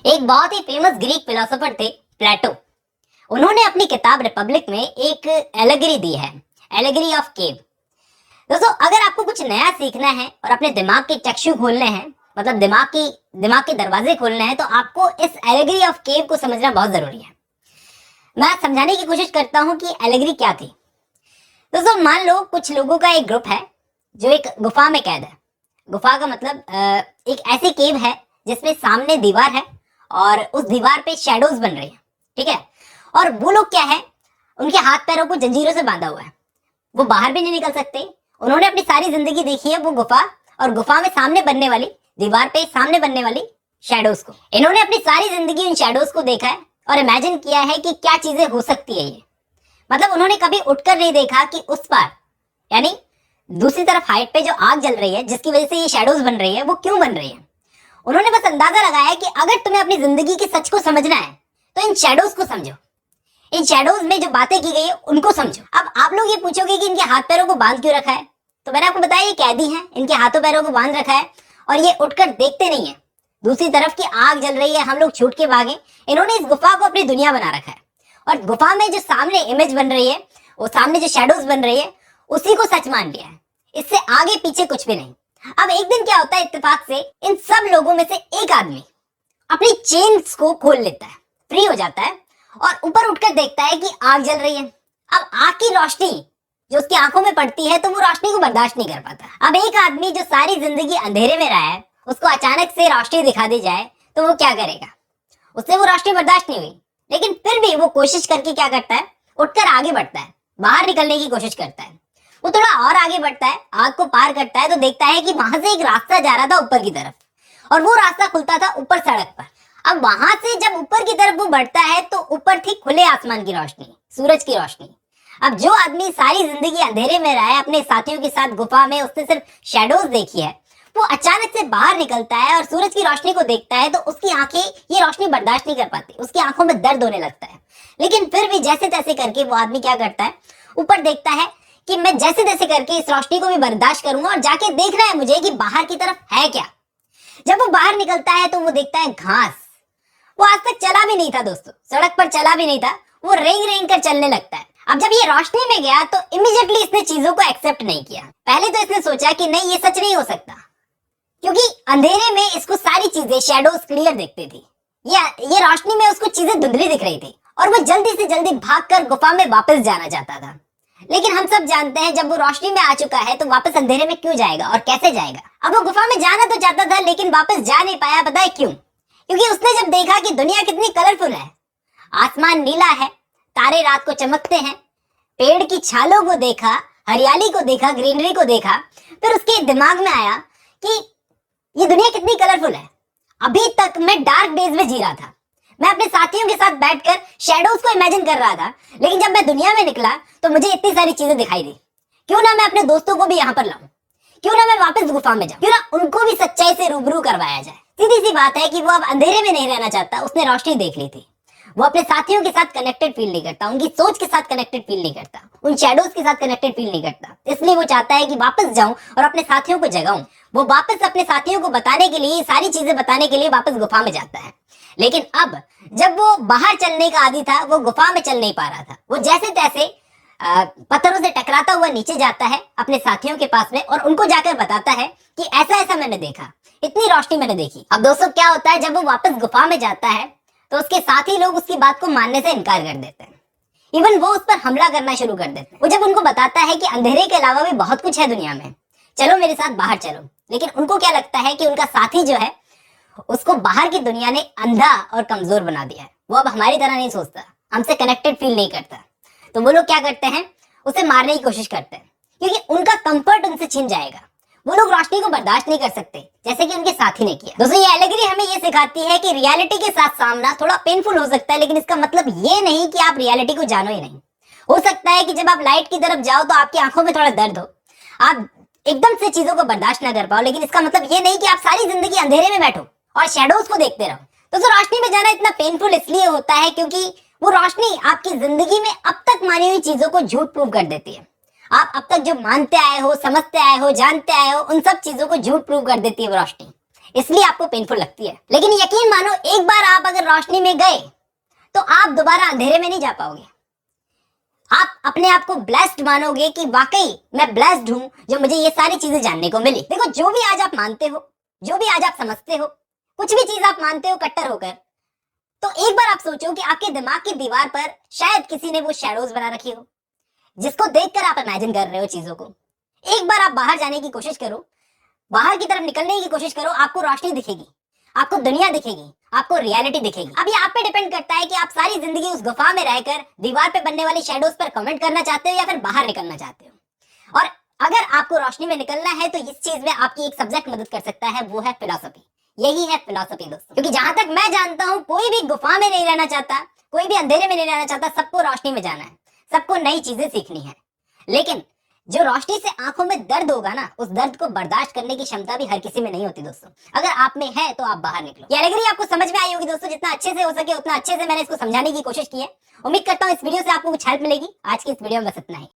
एक बहुत ही famous Greek philosopher थे प्लेटो। उन्होंने अपनी किताब रिपब्लिक में एक एलेगरी दी है, एलेगरी ऑफ केव। दोस्तों, अगर आपको कुछ नया सीखना है और अपने दिमाग के चक्षु खोलने हैं, मतलब दिमाग के दरवाजे खोलने हैं, तो आपको इस एलेगरी ऑफ केव को समझना बहुत जरूरी है। मैं समझाने की कोशिश करता हूं कि एलेगरी क्या थी। दोस्तों, मान लो कुछ लोगों का एक ग्रुप है जो एक गुफा में कैद है। गुफा का मतलब एक ऐसी केव है जिसमें सामने दीवार है और उस दीवार पे शैडोज बन रही है, ठीक है। और वो लोग क्या है, उनके हाथ पैरों को जंजीरों से बांधा हुआ है, वो बाहर भी नहीं निकल सकते। उन्होंने अपनी सारी जिंदगी देखी है वो गुफा और गुफा में सामने बनने वाली दीवार पे सामने बनने वाली शैडोज को। इन्होंने अपनी सारी जिंदगी उन शैडोज को देखा है और इमेजिन किया है कि क्या चीजें हो सकती है ये। मतलब उन्होंने कभी उठकर नहीं देखा कि उस पार, यानी दूसरी तरफ हाइट पे जो आग जल रही है जिसकी वजह से ये शैडोज बन रही है, वो क्यों बन रही है। उन्होंने बस अंदाजा लगाया कि अगर तुम्हें अपनी जिंदगी के सच को समझना है तो इन शैडोज को समझो, इन शैडोज में जो बातें की गई है उनको समझो। अब आप लोग ये पूछोगे कि इनके हाथ पैरों को बांध क्यों रखा है, तो मैंने आपको बताया ये कैदी हैं, इनके हाथों पैरों को बांध रखा है और ये उठकर देखते नहीं है। दूसरी तरफ की आग जल रही है, हम लोग छूट के भागे। इन्होंने इस गुफा को अपनी दुनिया बना रखा है और गुफा में जो सामने इमेज बन रही है, वो सामने जो शैडोज बन रही है, उसी को सच मान लिया है। इससे आगे पीछे कुछ भी नहीं। अब एक दिन क्या होता है, इत्तेफाक से इन सब लोगों में से एक आदमी अपनी चेन्स को खोल लेता है, फ्री हो जाता है और ऊपर उठकर देखता है कि आग जल रही है। अब आग की रोशनी जो उसकी आंखों में पड़ती है तो वो रोशनी को बर्दाश्त नहीं कर पाता। अब एक आदमी जो सारी जिंदगी अंधेरे में रहा है, उसको अचानक से रोशनी दिखा दी जाए तो वो क्या करेगा। उससे वो रोशनी बर्दाश्त नहीं हुई, लेकिन फिर भी वो कोशिश करके क्या करता है, उठकर आगे बढ़ता है, बाहर निकलने की कोशिश करता है। वो थोड़ा और आगे बढ़ता है, आग को पार करता है तो देखता है कि वहां से एक रास्ता जा रहा था ऊपर की तरफ और वो रास्ता खुलता था ऊपर सड़क पर। अब वहां से जब ऊपर की तरफ वो बढ़ता है तो ऊपर थी खुले आसमान की रोशनी, सूरज की रोशनी। अब जो आदमी सारी जिंदगी अंधेरे में रहा है अपने साथियों के साथ गुफा में, उसने सिर्फ शैडोज देखी है, वो अचानक से बाहर निकलता है और सूरज की रोशनी को देखता है तो उसकी आंखें ये रोशनी बर्दाश्त नहीं कर पाती, उसकी आंखों में दर्द होने लगता है। लेकिन फिर भी जैसे तैसे करके वो आदमी क्या करता है, ऊपर देखता है कि मैं जैसे तैसे करके इस रोशनी को भी बर्दाश्त करूंगा और जाके देखना है मुझे कि बाहर की तरफ है क्या। जब वो बाहर निकलता है तो वो देखता है घास। वो आज तक चला भी नहीं था दोस्तों, सड़क पर चला भी नहीं था, वो रेंग रेंग कर चलने लगता है। अब जब ये रोशनी में गया तो इमीडिएटली इसने चीजों को एक्सेप्ट नहीं किया। पहले तो इसने सोचा कि नहीं, ये सच नहीं हो सकता, क्योंकि अंधेरे में इसको सारी चीजें शैडोज क्लियर दिखती थी, ये रोशनी में उसको चीजें धुंधली दिख रही थी और वो जल्दी से जल्दी भागकर गुफा में वापस जाना चाहता था। लेकिन हम सब जानते हैं जब वो रोशनी में आ चुका है तो वापस अंधेरे में क्यों जाएगा और कैसे जाएगा। अब वो गुफा में जाना तो चाहता था लेकिन वापस जा नहीं पाया। पता है क्यों? क्योंकि उसने जब देखा कि दुनिया कितनी कलरफुल है, आसमान नीला है, तारे रात को चमकते हैं, पेड़ की छालों को देखा, हरियाली को देखा, ग्रीनरी को देखा, फिर उसके दिमाग में आया कि ये दुनिया कितनी कलरफुल है। अभी तक मैं डार्क डेज में जी रहा था, मैं अपने साथियों के साथ बैठकर शैडोज को इमेजिन कर रहा था, लेकिन जब मैं दुनिया में निकला तो मुझे इतनी सारी चीजें दिखाई दी। क्यों ना मैं अपने दोस्तों को भी यहाँ पर लाऊं, क्यों ना मैं वापस गुफा में जाऊं, क्यों ना उनको भी सच्चाई से रूबरू करवाया जाए। सीधी सी बात है कि वो अब अंधेरे में नहीं रहना चाहता, उसने रोशनी देख ली थी। वो अपने साथियों के साथ कनेक्टेड फील नहीं करता, उनकी सोच के साथ कनेक्टेड फील नहीं करता, उन शैडोज के साथ कनेक्टेड फील नहीं करता। इसलिए वो चाहता है कि वापस जाऊं और अपने साथियों को जगाऊं। वो वापस अपने साथियों को बताने के लिए, सारी चीजें बताने के लिए वापस गुफा में जाता है। लेकिन अब जब वो बाहर चलने का आदी था, वो गुफा में चल नहीं पा रहा था। वो जैसे तैसे पत्थरों से टकराता हुआ नीचे जाता है अपने साथियों के पास में और उनको जाकर बताता है कि ऐसा ऐसा मैंने देखा, इतनी रोशनी मैंने देखी। अब दोस्तों क्या होता है, जब वो वापस गुफा में जाता है तो उसके साथी लोग उसकी बात को मानने से इनकार कर देते हैं। इवन वो उस पर हमला करना शुरू कर देते हैं। वो जब उनको बताता है कि अंधेरे के अलावा भी बहुत कुछ है दुनिया में, चलो मेरे साथ बाहर चलो, लेकिन उनको क्या लगता है कि उनका साथी जो है उसको बाहर की दुनिया ने अंधा और कमजोर बना दिया है। वो अब हमारी तरह नहीं सोचता, हमसे कनेक्टेड फील नहीं करता। तो वो लोग क्या करते हैं, उसे मारने की कोशिश करते हैं, क्योंकि उनका कंफर्ट उनसे छिन जाएगा। वो लोग रोशनी को बर्दाश्त नहीं कर सकते, जैसे कि उनके साथी ने किया। दोस्तों, ये एलेगरी हमें ये सिखाती है कि रियलिटी के साथ सामना थोड़ा पेनफुल हो सकता है, लेकिन इसका मतलब ये नहीं कि आप रियलिटी को जानो ही नहीं। हो सकता है कि जब आप लाइट की तरफ जाओ तो आपकी आंखों में थोड़ा दर्द हो, आप एकदम से चीजों को बर्दाश्त ना कर पाओ, लेकिन इसका मतलब ये नहीं कि आप सारी जिंदगी अंधेरे में बैठो और शैडोज को देखते रहो। तो रोशनी में जाना इतना पेनफुल इसलिए होता है क्योंकि वो रोशनी आपकी जिंदगी में अब तक मानी हुई चीजों को झूठ प्रूव कर देती है। आप अब तक जो मानते आए हो, समझते आए हो, जानते आए हो, उन सब चीजों को झूठ प्रूव कर देती है वो रोशनी। इसलिए आपको पेनफुल लगती है। लेकिन यकीन मानो, एक बार आप अगर रोशनी में गए तो आप दोबारा अंधेरे में नहीं जा पाओगे। आप अपने आप को ब्लेस्ड मानोगे कि वाकई मैं ब्लेस्ड हूं जो मुझे ये सारी चीजें जानने को मिली। देखो, जो भी आज आप मानते हो, जो भी आज आप समझते हो, कुछ भी चीज आप मानते हो कट्टर होकर, तो एक बार आप सोचो कि आपके दिमाग की दीवार पर शायद किसी ने वो शैडोज बना रखी हो, जिसको देखकर आप इमेजिन कर रहे हो चीजों को। एक बार आप बाहर जाने की कोशिश करो, बाहर की तरफ निकलने की कोशिश करो, आपको रोशनी दिखेगी, आपको दुनिया दिखेगी, आपको रियलिटी दिखेगी। अब ये आप पे डिपेंड करता है कि आप सारी जिंदगी उस गुफा में रहकर दीवार पे बनने वाली शैडोज पर कमेंट करना चाहते हो या फिर बाहर निकलना चाहते हो। और अगर आपको रोशनी में निकलना है तो इस चीज में आपकी एक सब्जेक्ट मदद कर सकता है, वो है फिलॉसफी। यही है फिलॉसफी दोस्तों। क्योंकि जहां तक मैं जानता हूं, कोई भी गुफा में नहीं रहना चाहता, कोई भी अंधेरे में नहीं रहना चाहता, सबको रोशनी में जाना है, सबको नई चीजें सीखनी है। लेकिन जो रोशनी से आंखों में दर्द होगा ना, उस दर्द को बर्दाश्त करने की क्षमता भी हर किसी में नहीं होती दोस्तों। अगर आप में है तो आप बाहर निकलो। ये एलेगरी आपको समझ में आई होगी दोस्तों। जितना अच्छे से हो सके उतना अच्छे से मैंने इसको समझाने की कोशिश की है। उम्मीद करता हूँ इस वीडियो से आपको कुछ हेल्प मिलेगी। आज की इस वीडियो में बस इतना ही।